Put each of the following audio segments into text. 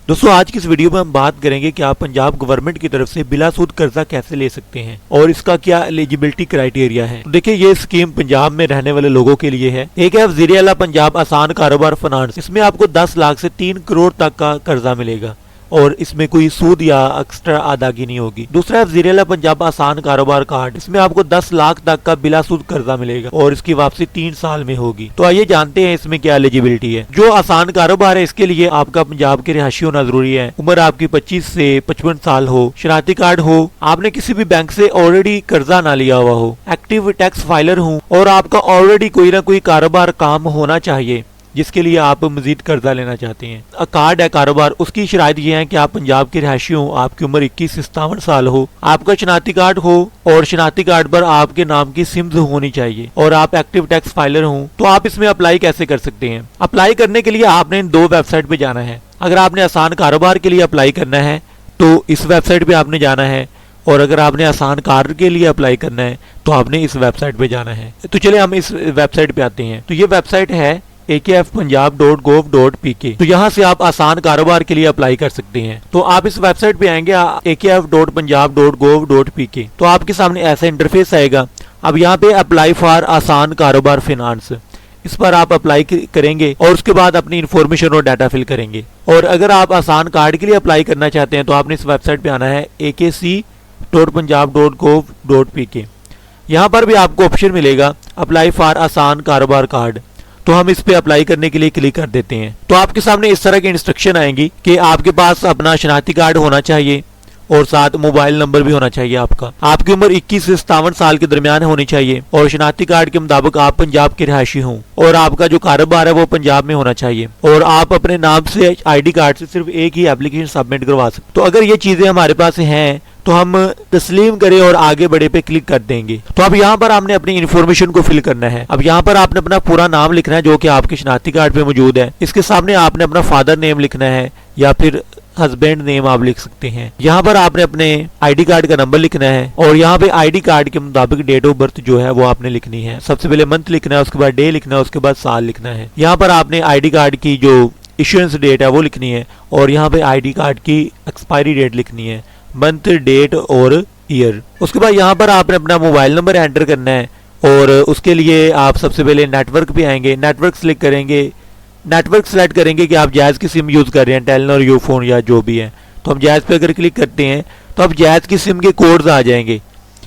दोस्तों आज की इस वीडियो में हम बात करेंगे कि आप पंजाब गवर्नमेंट की तरफ से बिला सूद कर्जा कैसे ले सकते हैं और इसका क्या एलिजिबिलिटी क्राइटेरिया है। तो देखिए ये स्कीम पंजाब में रहने वाले लोगों के लिए है। एक है वज़ीर-ए-आला पंजाब आसान कारोबार फाइनेंस, इसमें आपको 10 लाख से 3 करोड़ तक का कर्जा मिलेगा और इसमें कोई सूद या एक्स्ट्रा अदायगी नहीं होगी। दूसरा है वज़ीर-ए-आला पंजाब आसान कारोबार कार्ड, इसमें आपको 10 लाख तक का बिला सूद कर्जा मिलेगा और इसकी वापसी 3 साल में होगी। तो आइए जानते हैं इसमें क्या एलिजिबिलिटी है। जो आसान कारोबार है इसके लिए आपका पंजाब के रिहायशी होना जरूरी है, उम्र आपकी 25 से 55 साल हो, शनाख्ती कार्ड हो, आपने किसी भी बैंक से ऑलरेडी कर्जा ना लिया हुआ हो, एक्टिव टैक्स फाइलर हो और आपका ऑलरेडी कोई ना कोई कारोबार काम होना चाहिए जिसके लिए आप मजीद कर्जा लेना चाहते हैं। कार्ड है कारोबार, उसकी शराइत ये है कि आप पंजाब के रिहायशी हो, आपकी उम्र 21 से 57 साल हो, आपका शनाख्ती कार्ड हो और शनाख्ती कार्ड पर आपके नाम की सिम्स होनी चाहिए और आप एक्टिव टैक्स फाइलर हो। तो आप इसमें अप्लाई कैसे कर सकते हैं। अप्लाई करने के लिए आपने इन 2 वेबसाइट पे जाना है। अगर आपने आसान कारोबार के लिए अप्लाई करना है तो इस वेबसाइट पे आपने जाना है और अगर आपने आसान कार्ड के लिए अप्लाई करना है तो आपने इस वेबसाइट पे जाना है। तो चलिए हम इस वेबसाइट पे आते हैं। तो ये वेबसाइट है akfpunjab.gov.pk। तो यहाँ से आप आसान कारोबार के लिए अप्लाई कर सकते हैं। तो आप इस वेबसाइट पे आएंगे akf.punjab.gov.pk। तो आपके सामने ऐसा इंटरफेस आएगा। अब यहाँ पे अप्लाई फॉर आसान कारोबार फाइनेंस, इस पर आप अप्लाई करेंगे और उसके बाद अपनी इन्फॉर्मेशन और डाटा फिल करेंगे। और अगर आप आसान कार्ड के लिए अप्लाई करना चाहते हैं तो आपने इस वेबसाइट पे आना है akc.punjab.gov.pk। यहाँ पर भी आपको ऑप्शन मिलेगा अप्लाई फॉर आसान कारोबार कार्ड। तो हम इस पे अप्लाई करने के लिए क्लिक कर देते हैं। तो आपके सामने इस तरह की इंस्ट्रक्शन आएंगी कि आपके पास अपना शनाख्ती कार्ड होना चाहिए और साथ मोबाइल नंबर भी होना चाहिए आपका। आपकी उम्र 21 से 57 साल के दरमियान होनी चाहिए और शनाख्ती कार्ड के मुताबिक आप पंजाब के रिहायशी हों और आपका जो कारोबार है वो पंजाब में होना चाहिए और आप अपने नाम से ID कार्ड से सिर्फ एक ही एप्लीकेशन सबमिट करवा सकते। तो अगर ये चीजें हमारे पास हैं तो हम तस्लीम करें और आगे बढ़े पे क्लिक कर देंगे। तो अब यहाँ पर आपने अपनी इन्फॉर्मेशन को फिल करना है। अब यहाँ पर आपने अपना पूरा नाम लिखना है जो कि आपके शनाख्ती कार्ड पे मौजूद है। इसके सामने आपने अपना फादर नेम लिखना है या फिर हस्बैंड नेम आप लिख सकते हैं। यहाँ पर आपने अपने ID कार्ड का नंबर लिखना है और यहाँ पे ID कार्ड के मुताबिक डेट ऑफ बर्थ जो है वो आपने लिखनी है। सबसे पहले मंथ लिखना है, उसके बाद डे लिखना है, उसके बाद साल लिखना है। यहाँ पर आपने ID कार्ड की जो इश्योरेंस डेट है वो लिखनी है और यहाँ पे ID कार्ड की एक्सपायरी डेट लिखनी है, मंथ, डेट और ईयर। उसके बाद यहाँ पर आपने अपना मोबाइल नंबर एंटर करना है और उसके लिए आप सबसे पहले नेटवर्क पे आएंगे, नेटवर्क सेलेक्ट करेंगे, नेटवर्क सेलेक्ट करेंगे कि आप जायज़ की सिम यूज़ कर रहे हैं, टेलीनॉर, यूफोन या जो भी है। तो हम जायज़ पे अगर क्लिक करते हैं तो अब जायज़ की सिम के कोड्स आ जाएंगे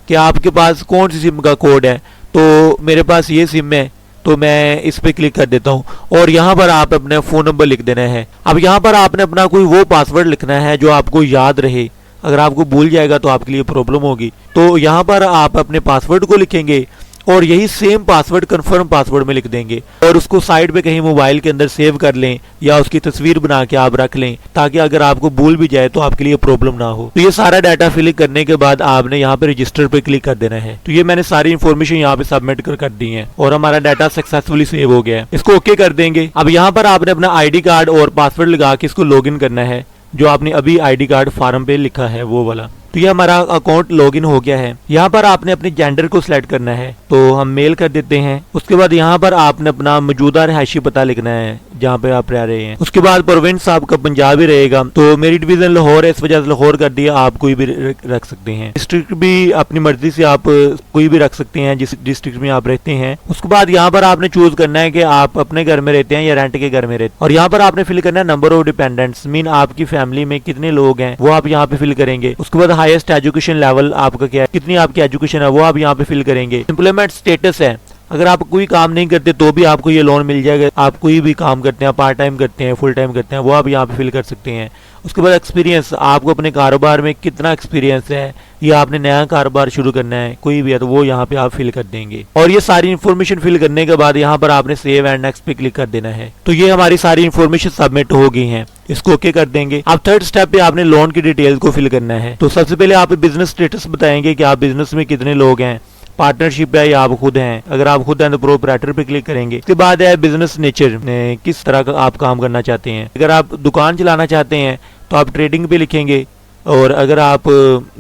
कि आपके पास कौन सी सिम का कोड है। तो मेरे पास ये सिम है तो मैं इस पे क्लिक कर देता हूँ और यहाँ पर आप अपना फ़ोन नंबर लिख देना है। अब यहाँ पर आपने अपना कोई वो पासवर्ड लिखना है जो आपको याद रहे, अगर आपको भूल जाएगा तो आपके लिए प्रॉब्लम होगी। तो यहाँ पर आप अपने पासवर्ड को लिखेंगे और यही सेम पासवर्ड कंफर्म पासवर्ड में लिख देंगे और उसको साइड पे कहीं मोबाइल के अंदर सेव कर लें या उसकी तस्वीर बना के आप रख लें ताकि अगर आपको भूल भी जाए तो आपके लिए प्रॉब्लम ना हो। तो ये सारा डाटा फिल करने के बाद आपने यहाँ पे रजिस्टर पे क्लिक कर देना है। तो ये मैंने सारी इन्फॉर्मेशन यहाँ पे सबमिट कर दी है और हमारा डाटा सक्सेसफुली सेव हो गया है। इसको ओके कर देंगे। अब यहाँ पर आपने अपना ID कार्ड और पासवर्ड लगा के इसको लॉग इन करना है जो आपने अभी ID कार्ड फॉर्म पे लिखा है वो वाला। तो ये हमारा अकाउंट लॉगिन हो गया है। यहाँ पर आपने अपने जेंडर को सिलेक्ट करना है तो हम मेल कर देते हैं। उसके बाद यहाँ पर आपने अपना मौजूदा रिहायशी पता लिखना है जहाँ पे आप रह रहे हैं। उसके बाद प्रोविंस आपका पंजाब ही रहेगा। तो मेरी डिवीजन लाहौर है, इस वजह से लाहौर कर दिया। आप कोई भी रख सकते हैं। डिस्ट्रिक्ट भी अपनी मर्जी से आप कोई भी रख सकते हैं जिस डिस्ट्रिक्ट में आप रहते हैं। उसके बाद यहाँ पर आपने चूज करना है कि आप अपने घर में रहते हैं या रेंट के घर में रहते हैं और यहाँ पर आपने फिल करना है नंबर ऑफ डिपेंडेंट्स, मीन आपकी फैमिली में कितने लोग हैं वो आप यहाँ पे फिल करेंगे। उसके बाद हाईएस्ट एजुकेशन लेवल आपका क्या है, कितनी आपकी एजुकेशन है वो आप यहाँ पे फिल करेंगे। एम्प्लॉयमेंट स्टेटस है, अगर आप कोई काम नहीं करते तो भी आपको ये लोन मिल जाएगा। आप कोई भी काम करते हैं, पार्ट टाइम करते हैं, फुल टाइम करते हैं, वो आप यहाँ पे फिल कर सकते हैं। उसके बाद एक्सपीरियंस, आपको अपने कारोबार में कितना एक्सपीरियंस है या आपने नया कारोबार शुरू करना है कोई भी है तो वो यहाँ पे आप फिल कर देंगे। और ये सारी इन्फॉर्मेशन फिल करने के बाद यहाँ पर आपने सेव एंड नेक्स्ट पे क्लिक कर देना है। तो ये हमारी सारी इन्फॉर्मेशन सबमिट हो गई है, इसको ओके कर देंगे। अब थर्ड स्टेप पे आपने लोन की डिटेल्स को फिल करना है। तो सबसे पहले आप बिजनेस स्टेटस बताएंगे कि आप बिजनेस में कितने लोग हैं, पार्टनरशिप है या आप खुद हैं। अगर आप खुद हैं तो प्रोप्राइटर पे क्लिक करेंगे। इसके बाद है बिजनेस नेचर, किस तरह का आप काम करना चाहते हैं। अगर आप दुकान चलाना चाहते हैं तो आप ट्रेडिंग पे लिखेंगे और अगर आप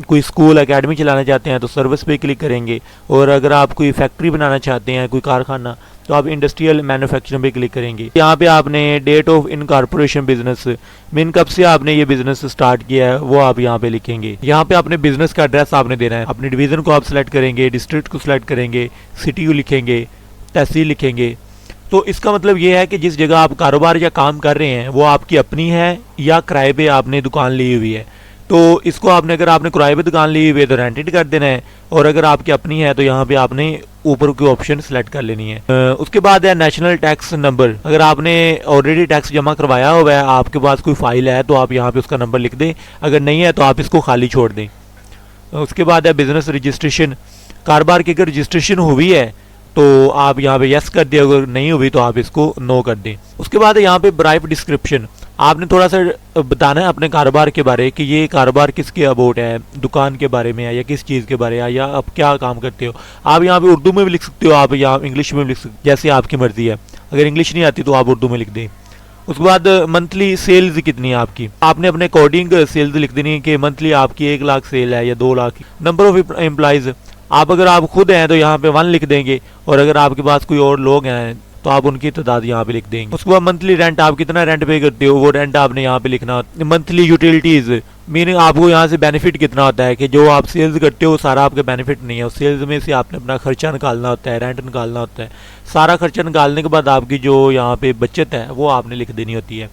कोई स्कूल एकेडमी चलाना चाहते हैं तो सर्विस पे क्लिक करेंगे और अगर आप कोई फैक्ट्री बनाना चाहते हैं, कोई कारखाना, तो आप इंडस्ट्रियल मैन्युफैक्चरिंग पे क्लिक करेंगे। यहाँ पे आपने date of incorporation business, mean कब से आपने ये बिजनेस स्टार्ट किया है वो आप यहाँ पे लिखेंगे। यहाँ पे अपने बिजनेस का एड्रेस आपने देना है, अपने डिवीजन को आप सिलेक्ट करेंगे, डिस्ट्रिक्ट को सिलेक्ट करेंगे, सिटी को लिखेंगे, तहसील लिखेंगे। तो इसका मतलब ये है कि जिस जगह आप कारोबार या काम कर रहे हैं वो आपकी अपनी है या किराए पे आपने दुकान ली हुई है। तो इसको आपने, अगर आपने किराए पे दुकान ली हुई है तो रेंटेड कर देना है, और अगर आपकी अपनी है तो यहाँ पे आपने ऊपर की ऑप्शन सेलेक्ट कर लेनी है। उसके बाद है नेशनल टैक्स नंबर। अगर आपने ऑलरेडी टैक्स जमा करवाया हुआ है, आपके पास कोई फाइल है तो आप यहाँ पे उसका नंबर लिख दें, अगर नहीं है तो आप इसको खाली छोड़ दें। उसके बाद है बिजनेस रजिस्ट्रेशन। कारोबार की अगर रजिस्ट्रेशन हुई है तो आप यहाँ पे यस कर दिया, अगर नहीं हुई तो आप इसको नो कर दें। उसके बाद यहाँ पे ब्राइफ डिस्क्रिप्शन, आपने थोड़ा सा बताना है अपने कारोबार के बारे कि ये कारोबार किसके अबाउट है, दुकान के बारे में है या किस चीज़ के बारे में है, या आप क्या काम करते हो। आप यहाँ पे उर्दू में भी लिख सकते हो, आप यहाँ इंग्लिश में भी लिख सकते हो, जैसे आपकी मर्जी है। अगर इंग्लिश नहीं आती तो आप उर्दू में लिख दें। उसके बाद मंथली सेल्स कितनी है आपकी, आपने अपने अकॉर्डिंग सेल्स लिख देनी है कि मंथली आपकी 1 लाख सेल है या 2 लाख। नंबर ऑफ एम्प्लॉयज़, आप अगर आप खुद हैं तो यहाँ पे 1 लिख देंगे, और अगर आपके पास कोई और लोग हैं तो आप उनकी तादाद यहाँ पे लिख देंगे। उसके बाद मंथली रेंट, आप कितना रेंट पे करते हो वो रेंट आपने यहाँ पे लिखना होता है। मंथली यूटिलिटीज, मीनिंग आपको यहाँ से बेनिफिट कितना होता है कि जो आप सेल्स करते हो सारा आपका बेनिफिट नहीं है, उस सेल्स में से आपने अपना खर्चा निकालना होता है, रेंट निकालना होता है। सारा खर्चा निकालने के बाद आपकी जो यहाँ पे बचत है वो आपने लिख देनी होती है।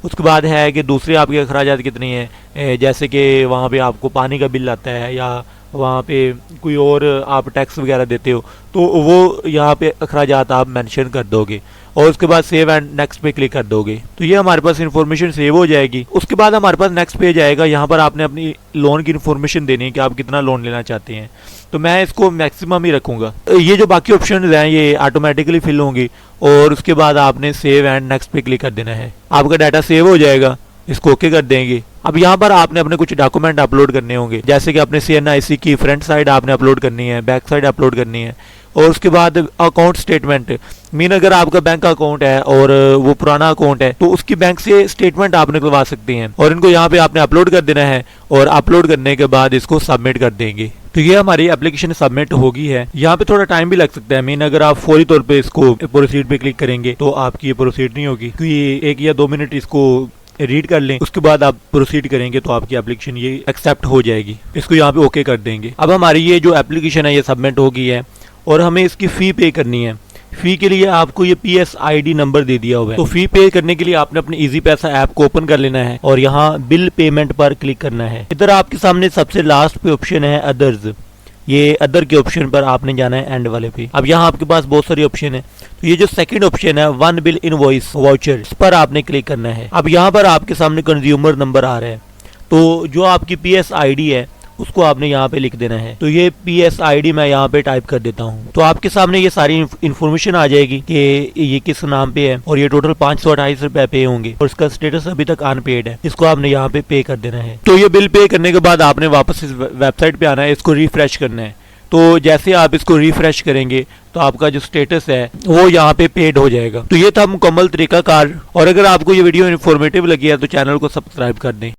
उसके बाद है कि दूसरे आपके अखराजात कितने हैं, जैसे कि वहाँ पे आपको पानी का बिल आता है या वहाँ पे कोई और आप टैक्स वगैरह देते हो तो वो यहाँ पे अखराजात आप मेंशन कर दोगे, और उसके बाद सेव एंड नेक्स्ट पे क्लिक कर दोगे तो ये हमारे पास इन्फॉर्मेशन सेव हो जाएगी। उसके बाद हमारे पास नेक्स्ट पेज आएगा, यहाँ पर आपने अपनी लोन की इन्फॉर्मेशन देनी है कि आप कितना लोन लेना चाहते हैं। तो मैं इसको मैक्सिमम ही रखूँगा। ये जो बाकी ऑप्शन हैं ये ऑटोमेटिकली फिल होंगी, और उसके बाद आपने सेव एंड नेक्स्ट पे क्लिक कर देना है, आपका डाटा सेव हो जाएगा। इसको ओके कर देंगे। अब यहाँ पर आपने अपने कुछ डॉक्यूमेंट अपलोड करने होंगे, जैसे कि अपने CNIC की फ्रंट साइड आपने अपलोड करनी है, बैक साइड अपलोड करनी है, और उसके बाद अकाउंट स्टेटमेंट, मीन अगर आपका बैंक अकाउंट है और वो पुराना अकाउंट है तो उसकी बैंक से स्टेटमेंट आप निकलवा सकते हैं, और इनको यहाँ पे आपने अपलोड कर देना है, और अपलोड करने के बाद इसको सबमिट कर देंगे। तो ये हमारी एप्लीकेशन सबमिट होगी है। यहाँ पे थोड़ा टाइम भी लग सकता है, मीन अगर आप फौरी तौर पे इसको प्रोसीड पे क्लिक करेंगे तो आपकी ये प्रोसीड नहीं होगी, क्योंकि 1 या 2 मिनट इसको रीड कर लें, उसके बाद आप प्रोसीड करेंगे तो आपकी एप्लीकेशन ये एक्सेप्ट हो जाएगी। इसको यहाँ पे ओके कर देंगे। अब हमारी ये जो एप्लीकेशन है ये सबमिट हो गई है, और हमें इसकी फ़ी पे करनी है। फ़ी के लिए आपको ये PSID नंबर दे दिया हुआ है, तो फ़ी पे करने के लिए आपने अपने इजी पैसा ऐप को ओपन कर लेना है और यहाँ बिल पेमेंट पर क्लिक करना है। इधर आपके सामने सबसे लास्ट पे ऑप्शन है अदर्स, ये अदर के ऑप्शन पर आपने जाना है एंड वाले पे। अब यहाँ आपके पास बहुत सारी ऑप्शन है, तो ये जो सेकंड ऑप्शन है 1 बिल इनवॉइस वाउचर, इस पर आपने क्लिक करना है। अब यहाँ पर आपके सामने कंज्यूमर नंबर आ रहा है, तो जो आपकी PSID है उसको आपने यहाँ पे लिख देना है। तो ये PSID मैं यहाँ पे टाइप कर देता हूँ, तो आपके सामने ये सारी इन्फॉर्मेशन आ जाएगी कि ये किस नाम पे है, और ये टोटल 528 रुपए पे होंगे, और इसका स्टेटस अभी तक अनपेड है, इसको आपने यहाँ पे पे कर देना है। तो ये बिल पे करने के बाद आपने वापस इस वेबसाइट पे आना है, इसको रिफ्रेश करना है। तो जैसे आप इसको रिफ्रेश करेंगे तो आपका जो स्टेटस है वो यहाँ पे पेड हो जाएगा। तो ये था मुकम्मल तरीकाकार, और अगर आपको ये वीडियो इन्फॉर्मेटिव लगी है तो चैनल को सब्सक्राइब कर दें।